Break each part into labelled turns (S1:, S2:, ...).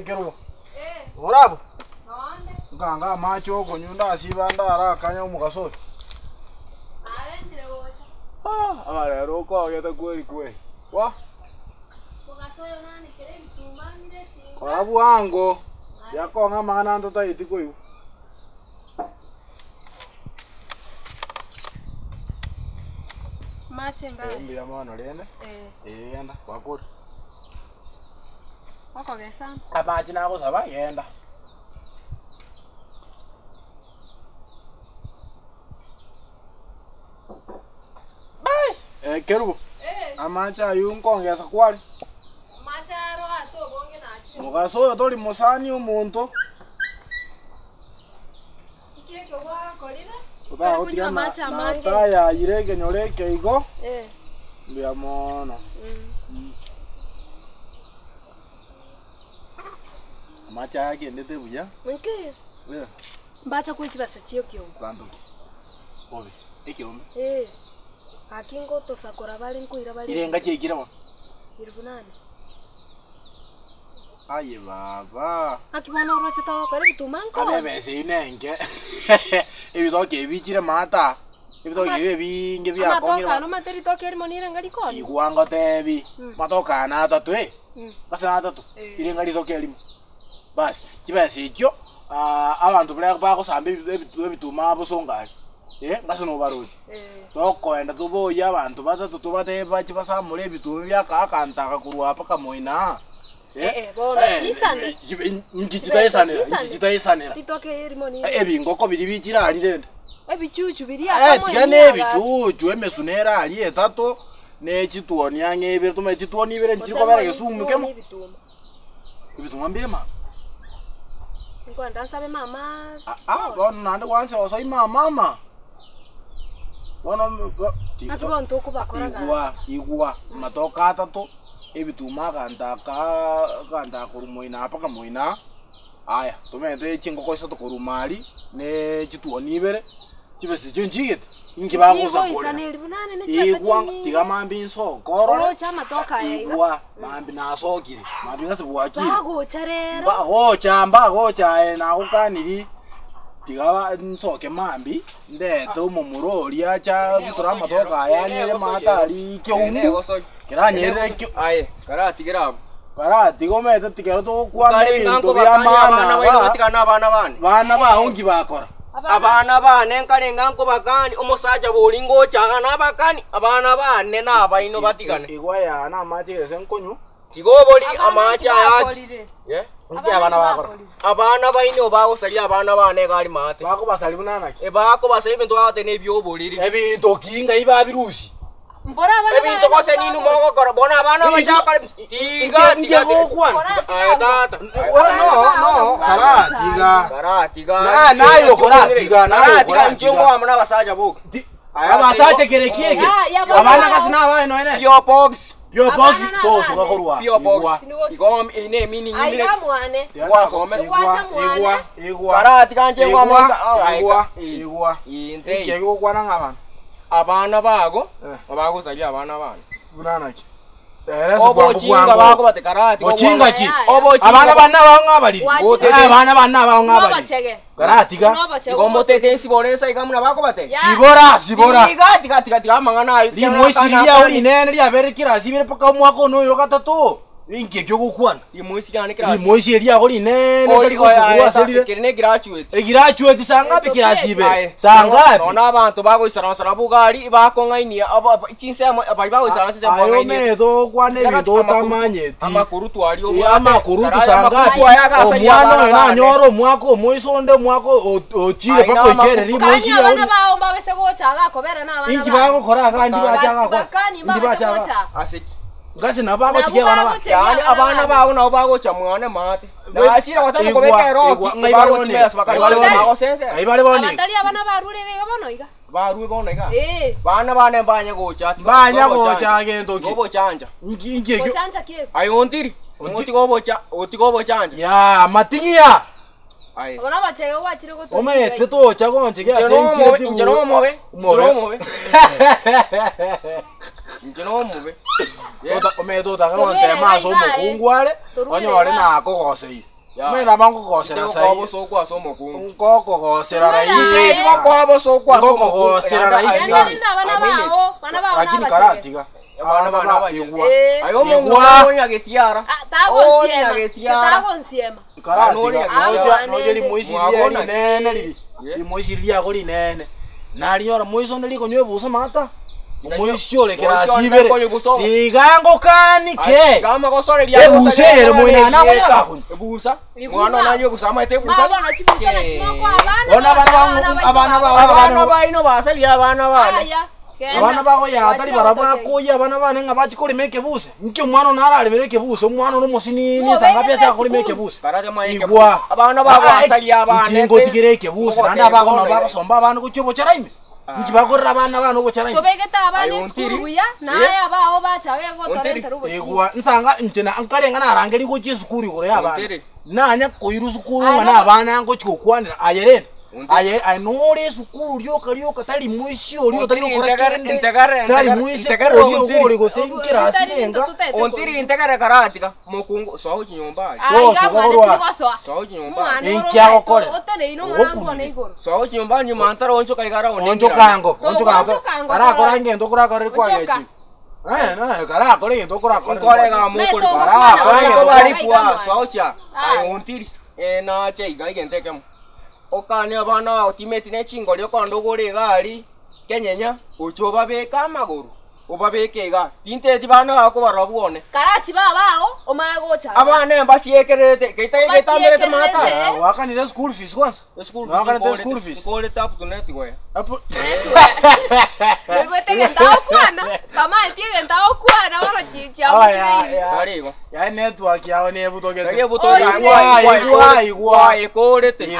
S1: Kerubo. Urabo. Nganga macho konyunda sibanda arakanya umugaso.
S2: Arendire wocha.
S1: Abale roko agete kweli kweli. Wa?
S2: Mugaso yo nani kere bitumangire tinga.
S1: Arabu wango. Yako ngama nando taiti koyu.
S2: Machenga.
S1: Mbi ya mwana lene? Yenda kwakuri.
S2: Wako gesa.
S1: Abachi nako saba yenda. Kerubo. Amacha yungongeza kwali.
S2: Macharo aso bonge nachi.
S1: Mugaso yo toli musani umuntu.
S2: Ikeke wa kolira.
S1: Uta otia na taya irege nyoreke igo. Mbia mono. Amacha yake ndete buya.
S2: Mke. Mbacha kuchibasa chiyo kyo.
S1: Bandu. Obi. Ekiombe.
S2: Akingo tosakora bali nkuira bali.
S1: Irenga chekira wa.
S2: Irubunani.
S1: Aye baba.
S2: Akibana oroche tawo kare bitumanko.
S1: Abebe sinenge. Ibitoke ebichire mata. Ibitoke ebinge bya kongira.
S2: Matoka no materi toke erimonira ngari koni.
S1: Iguanga tebi. Matoka na atatu Basa atatu. Irenga litoke elimo. Bas, kibese ikyo abantu bali bakosamba ebituma busonga. Ngase no barudi. Toko enda tuboya abantu batatu tubateba kibasamule ebituma byakakantaka kurwapa kamoina.
S2: Bona chisane.
S1: Ngikitayisanira.
S2: Litoke erimonira.
S1: Ebingoko biri bikira ali lenda.
S2: Ebichuchu biri akamwe.
S1: Tigane ebichuchu emesunera ali etato nekituoni yange tume tituoni ibere nchiko bare gesumukemo. Ibituma mbema.
S2: Ngo ndansabe mama.
S1: Bona nande kwanse osoi mama. Bona
S2: atubonto kubakora
S1: igwa matoka atatu ebituma kanda kurumoina apaka moina. Aya tumete chingoko isoto kurumali ne chituoni ibere kibese chenjigete ingibakoza kola igwa tigamambi insokoro
S2: orocha matoka ya
S1: igwa mambi nasokire mambi ngase bwakire
S2: bagocha rero
S1: bagocha na kukaniri tigaba nsoke mambi ndete umumurori acha bitura matoka yanyere matari kyumu kiranyere kyo
S3: aye karati gerabo
S1: karati gomete tigero to kwana bintu byamana bana baungi bakora
S3: abana bane nkalenga nko bakani umusaja bolingo chaga nabakani abana bane nabaino batigane
S1: igwa yana amachese nkonyu
S3: igoboli amacha yaki
S1: abana bakora
S3: abana baino bagosali abana bane gali mate
S1: bako basali bunanaki
S3: bako basali bintu ate nebyoboliri
S1: ebintu kinga iba birusi
S2: mbora abana
S3: ebintu kose ninu moko kora bona abana bajaka tiga
S1: data no karatiga nayo karatiga
S3: njingo amana basaja boka
S1: abasaje kerekiege abana kasina abaino ene
S3: yo box
S1: to suka korwa
S3: yo box igom ine meaning
S2: ine mwane
S3: wasome
S1: igwa
S3: karatiga njingo amana
S1: igwa
S3: inte
S1: igwa kwana ngabana
S3: abana bago abagozali abana bana
S1: bunanaki
S3: obochinga bako bate karati
S1: bochinga ki abana bana bangabali abana bana bangabali karatiga
S3: igomotete siborensa igamuna bako bate
S1: sibora
S3: tiga mangana
S1: limwisiria uri nene lya berikira sibire paka mwako no yo gatatu inge cyo gukwana
S3: imwisirane kirasi
S1: imwisiria uri nene kali kusukuwa selire
S3: kirene graduate
S1: graduate sangapi kirasibe sangapi
S3: nona abantu bago isarasara bugari bako ngainia chinse abai bago isarasise
S1: ngainia ayo medo kwane bido tamanyeti
S3: amakuru twali obo
S1: amakuru sangapi omwana na nyoro mwako moisonde mwako ochire pako ikere limwisiria uri
S2: abana bawo mbawese gocha gakobera na abana
S1: ingi bago kora kandi bacha
S2: bacha
S3: asiki
S1: ngase nababo chike bana ba
S3: yani abana bawo nabo bagocha mwane mate nashira wataka kobeka roki bago timesa bakari bago sense
S1: ayibale boni
S2: abatali abana barurere bono iga
S3: baruwe bono iga bana bane mbanya gocha
S1: gento ki
S3: gobo chanja
S1: ingi
S2: chanja ke
S3: ayontiri gobo chanja
S1: ya matingia
S3: ai
S2: bona bachege wachire go
S1: ome teto chagonje ke
S3: asenje njeno mobe
S1: Umetota karonte maso mukungwale. Onyore na kokosei. Mera bango kosera sai.
S3: Kobo kwa somo kungu.
S1: Nkoko kosera rai.
S3: Kobo so kwa somo
S1: kosera rai. Lakini karatiga. Abana baba igwa.
S3: Ayo mungu nyagetiara.
S2: Tagonsiema.
S1: Karatiga. Noje limuisiria nene lili. Limuisiria ko linene. Nalinyora muiso neliko nywe busa mata. Muisho lekera sibere. Ligango kanike.
S3: Kama kosore lya
S1: busere muina na wala kun.
S3: Busa. Mwana nanyo kusama ite busa.
S2: Bana chibusa na chimoko abana.
S1: Ona abana
S3: ba ino basa lya abana bane.
S1: Abana bako ya atari barabara koya abana bane ngabachi kuri meke buse. Nkyo mwana narare mereke buse. Umwana no musini ni sanga pya cha kuri meke buse.
S3: Barade maike buse. Abana bako asali abana.
S1: Kingo tigireke buse. Nanda bako no bako somba abana ko chubo charaime. Nkibakorera abana bano bo charaime.
S2: Tobegeta abana skuru ya naya bao bachage ko torenta rubo.
S1: Egwa nsanga ntena ankarenga narangeri ko chisukuru gore abana. Nanya koiru sukuru ngana abana ngo chikokwanira ayerene. Aye anore sukuru lyoka tali muishi olyo tali
S3: integare
S1: tali muishi olyo go senkira asirenga
S3: ontiri integare karatika mukungu so chinyomba so chinyomba
S1: inkyako kole
S3: so chinyomba ni mantara oncho kaigara
S1: oncho kango ara kora ngendo kora kare kwa yechi kara kore ngendo kora kore
S3: ga mukuri para kore bari kwa so cha ontiri na cheiga igenteke okane abana otimeti ne chingo lyo kondo gore gari kenyenya uchoba beka amaguru obabekega tinte tibana bako barabuone
S2: karasi babao omagocha
S3: abana mbasiekerete keitayetamete mata
S1: wakanire school fees kwanza school fees
S3: kole tap tuneti we
S1: apo
S2: wete gentao kwana kama etiege gentao kwana wala chicha musiri
S3: karigo
S1: ya network yawe ne butogete
S3: igwa ekorete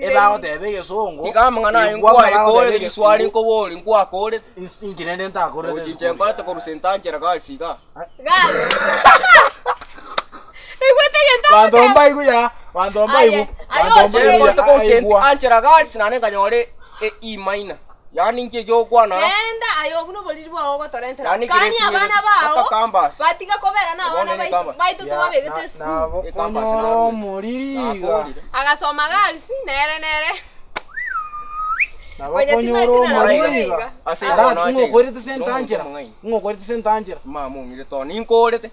S1: ebago tebege songo
S3: ikamangana ingwa ekorete kiswali nkoboli ngwa korete
S1: inginende ntakore
S3: ochichenkolete korusentanjera galsiga
S2: gal igwete gentao
S1: wandomba iguya wandomba igu
S3: wandomba korusentanjera anjera galsi nane kanyore e minor yani nke yo kwana
S2: enda ayo kuno boliri bwa ogo torentera kani abana bao batika kobera na abana baitu tubabegete school
S1: no muririga
S2: agasoma galsi nere
S1: Nabakonyoro muririga asera ngokorete sentanjera ngokorete sentanjera
S3: mamu ngire to ninkorete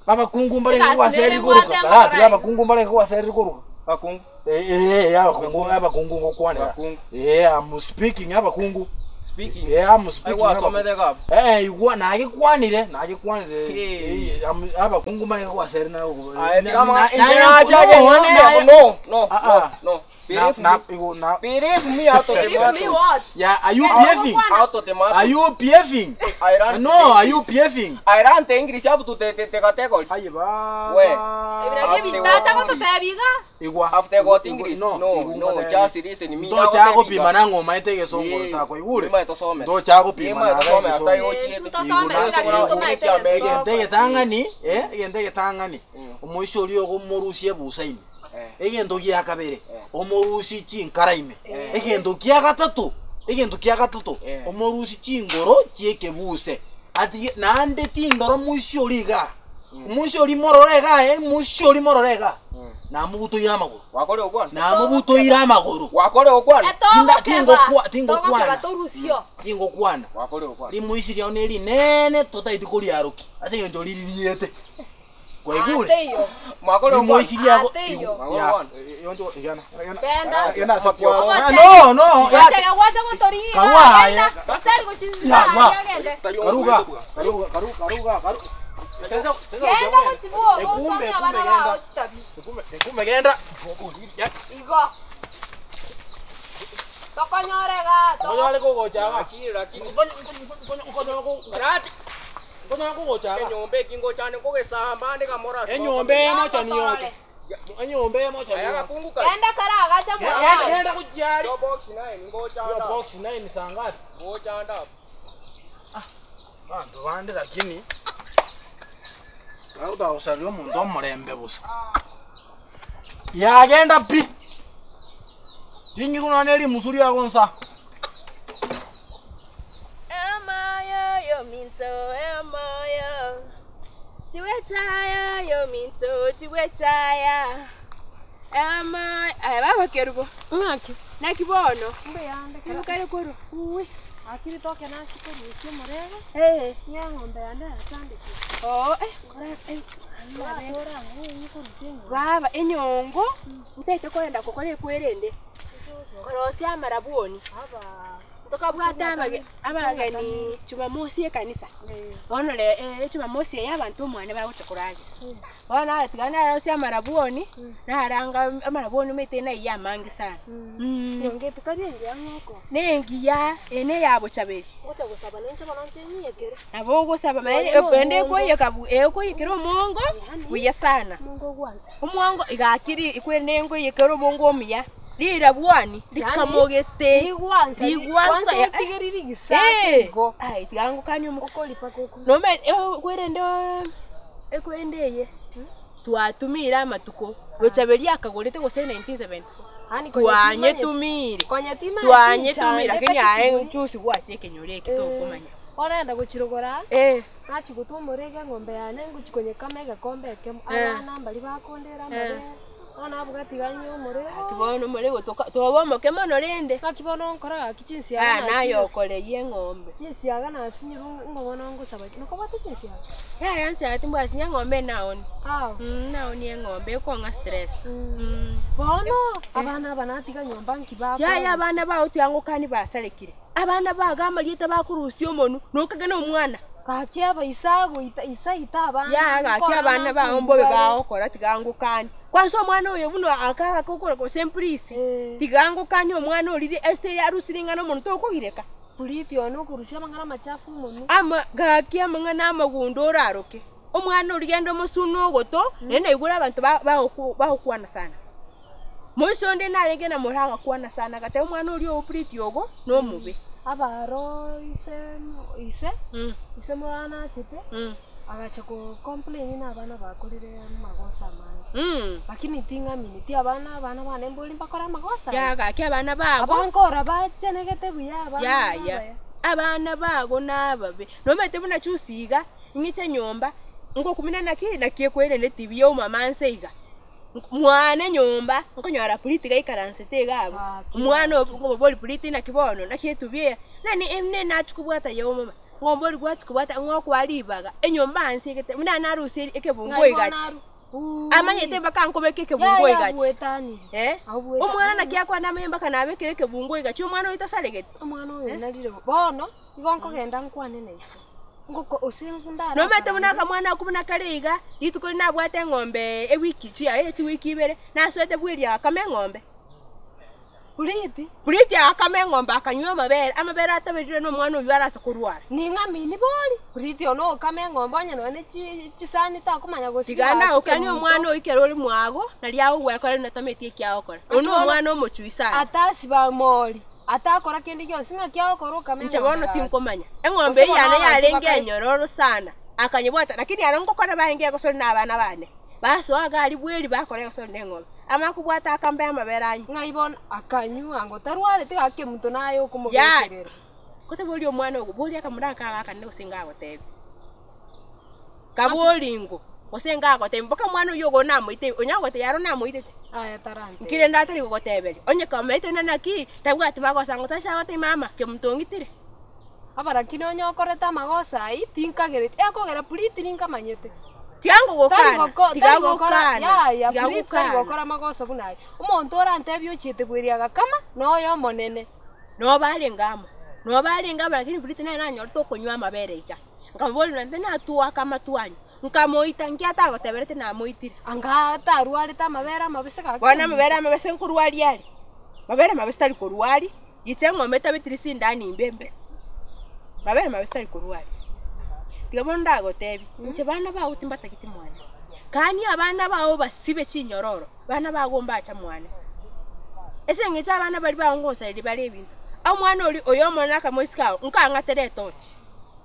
S1: abakungu mbale kwaseri kuruka karati abakungu mbale kwaseri kuruka
S3: akungu
S1: abakungu ngokwana I'm speaking abakungu
S3: speaking
S1: I'm speaking
S3: wasomete gap
S1: igwa nagikwanire abakungu mbale kwaseri na
S3: no
S1: Believe me out of the matter. Yeah, are you behaving?
S3: Out of the matter.
S1: Are you behaving? No, are you behaving?
S3: I ran the English up to the category.
S1: Aye ba.
S3: Where?
S1: Igwa.
S3: After got English. No, just listen me.
S1: Do chago pima na ngoma itege songo sako igure. Do chago pima na songo. Igende tangani. Omoisho lyo go morusie busaini. Egendo gya kabere omorusi chinkaraime egendo gya gatatu omorusi chingoro chiekebuse ati nande tindoro muishoriga muishori mororega na mubuto ira maguru
S3: wakore okwana
S1: na mubuto ira maguru
S3: wakore okwana
S1: tingo kwana
S3: wakore okwana
S1: limuisi lya oneri nene totaiti kuri aruki ase ngendo liririete kwa igure
S3: makole
S1: moisi yako yonjo yana sapwa no
S2: wacha motori sasa kuchinza yagende
S1: karuga
S2: sasa genda kuchibuo kumbe bana chitabi
S1: kumbe genda
S2: igo tokonyorega
S1: kogochaga
S3: chiri lakini
S1: karati konya kogochaga
S3: nyombe kingo chane kogesamba ndika mora
S1: enyombe mocha ni yote enyombe mocha ni
S3: ayaga kunguka
S2: enda kara agacha mwana
S1: enda kujari
S3: yo box 9 ngocha
S1: yo box 9 sangati
S3: ngocha anda
S1: ndo bande lakini auda usalio mundo murembe busa yagenda pi tingi kuna neli musuri yagonsa
S2: ema yo minto ema Toti wechaya. Baba kerugo.
S4: Ngaki.
S2: Na kibono.
S4: Mbe yande.
S2: Kare koro. Uwe.
S4: Akiri toke na chiko ni murego. Ya ngombe yande atande.
S2: Baba enyongo. Utete kwenda kokole kwerende. Korosia marabuni. Tukabwata abageni Jumamosi ekanisa. Bono le Jumamosi y'abantu omwana baguchokuraje. Bono atigana rosia marabuni naranga amarabuni mete na iya mangi sana.
S4: Yonge tukarienge yangoko.
S2: Nengiya ene yabo chabeli.
S4: Ocha gusaba nenche bononche nyekere.
S2: Abo gusaba maye epende ko yekabu eko yikero mongo buya sana.
S4: Mongo gwanza.
S2: Omongo igakiri ikwenengo yikero mongo omiya. Lira bwani likamogete
S4: ligwanza tigeriri gisako
S2: ai tigango kanyo
S4: mukoli pakoko
S2: no me kwerende ekwendeye twatumira matuko wechaberia akagorete gose 1974
S4: hani
S2: twanye tumire twanye tumira kenya enchusi gwache kenyore kitokomanya
S4: orenda guchirogora nachi gutumurege ngombe yane nguchikonye kamega kombe kemo abana mbali bakondera mbere ona bugati ganyo murego
S2: kibono murego tobomo kemono rende
S4: kakibono nkoraga kichinsi ya
S2: nayo koreye ngombe
S4: chinsi ya na sinyiru ngobono ngusaba nuko bate chinsi
S2: ya yanse ati mbwa sinya ngombe naoni naoni ngombe ko nga stress
S4: bono abana banatiga nyomba nkibaba
S2: ya abana ba utiango kani basarekire abana bagamba lieta bakurusi omonu nokagana omwana
S4: kakiaba isago isaita abana
S2: ya kakiabana ba ombobe baokora tigango kani kwanso omwana oyo buno akaka kokora ko semplisi tigango kani omwana olire este ya rusiringa no muntu okogireka
S4: pulipi ono kurusia mangana machafu monu
S2: ama gakia mangana amagundo oraroke omwana origendo musuno goto nene igura abantu bakukwana sana moisonde narenge na muraga kwana sana kate omwana ori opuliti ogo no mube
S4: abaro ise mwana chite agacha ko complain na abana bakorire magosa mangi lakini tinga miniti abana bane mboli bakora magosa
S2: ya gakia abana bago
S4: abankora bachenegete buya abana
S2: ya abana bago nababe no mete buna chusiga ingiche nyomba ngo kumina nakie kwene TV yo mama nseiga mwana nyomba nkonyora politika ikaranse gabo mwana ngo boli politika na kibono nakietubiye nani emne nachukubwata yo mama ngombori gwatsikubata ngokwalibaga enyomba ansegete muna narusi ekebungo igachi amanyete bakankobeke ekebungo igachi omwana nakiakwa namayemba kanabekere ekebungo igachi omwana oitasaregete
S4: omwana oyo nalire bono igonko genda nkwane naise ngoko osengunda
S2: no mete muna kamwana kumuna kareiga litukoli nabwate ngombe ewiki chia eti wiki ibere naswete bwiria kame ngombe Puliti akame ngomba akanywa amabere atabirire no mwana uyu arasa kurwara
S4: ningami ni boli puliti ono kame ngomba nyano ne chisani ta kumanya gosi
S2: tigana ukani omwana oyikero oli mwago naliawo gwekora natameti kyakora ono omwana omochuisa
S4: atasi ba moli atakora kindi gyonse ngakyakora kame
S2: nchabono tinkomanya engombe yana yarenge nyororo sana akanyibwata lakini arangokora baenge gosori nabana bane baso agali bweli bakore gosori nengombe amakubwata akambe amaberanyi
S4: ngaibona akanywa ngo tarware tigake muntu nayo kumubekerera
S2: kote boli omwana ogo boli akamuraka akane usinga agotebe kabolingo usinga agotebe mboka mwana uyogo namuite onyagote yaro namuite
S4: aya tarante
S2: kire ndatari gogotebeli onye kamete nanaki tabwati bagosango tashagote mama ke mutongitire
S4: abara kino nyokoreta magosa ai tinkagere ekogera puliti ninkamanyete
S2: tiango gokana tigago kana
S4: ya puliti gokora magosa bunai umuntu orantebyo chite gwiriaga kama noyo monene no balengamo lakini puliti na nyorto konywa amabere ika ngamboli nantena tuwa kama tuanyu nkamoita nkiata goteberete na moitire anga tarwari ta mabera mabese ka
S2: bona mabera mabese nkurwari ali mabera mabese tali kurwari gichengo meta bitrisi ndani imbembe mabera mabese tali kurwari tigabonda gotebi nche bana ba utimbata kiti mwana kani abana bawo basibe chinyororo bana bagomba acha mwana ese ngecha abana bali bangosa ili bali ebintu amwana oli oyomona kamoiska nkanga tere tochi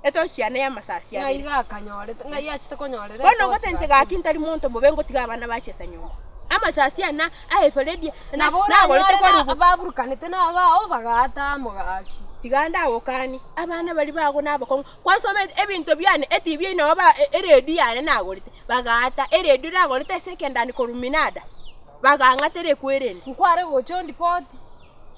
S2: etochi yana ya masasi ya
S4: ngai akanyore ngai achite konyorere
S2: bono gotenche gakintari monto mobengo tiga abana bachesa nyumba amasasi yana aheferedia
S4: na gorete kwa rubu baburukanite na bawo bagata mugaki
S2: tiganda okani abana bali bago nabako kwasome ebintu byane etv ino ba eredio yane nagorite bagata eredio nagorite secondary koruminada bagangatere kwerene
S4: nkware gocho ndipoti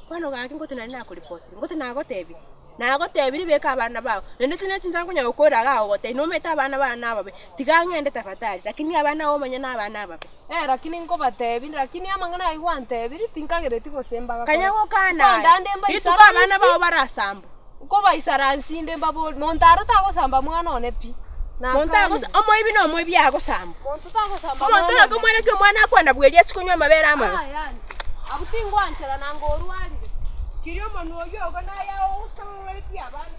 S2: kwano gaki ngote nari nakuripoti ngote nagotebi beka abana bawo nende tine chinza kunya ukora gawo gote no meta abana bana babe tigangende tafadhali lakini abana wo manya nabana babe
S4: lakini ngo batebi lakini amangana igwantebi tinkagere gosemba
S2: kanyago kana ituka abana bawo barasambu
S4: uko baisaransi nde mbabo montaro tago samba mwana one pi
S2: montago omoibi no moibi yago samba
S4: montago samba
S2: montago mwana ke mwana akwanda bwelia chikunywa mabera ama
S4: yani abutingwa anchera nango orwali
S2: Kiriyo manu yogo na ya usama wali pia bana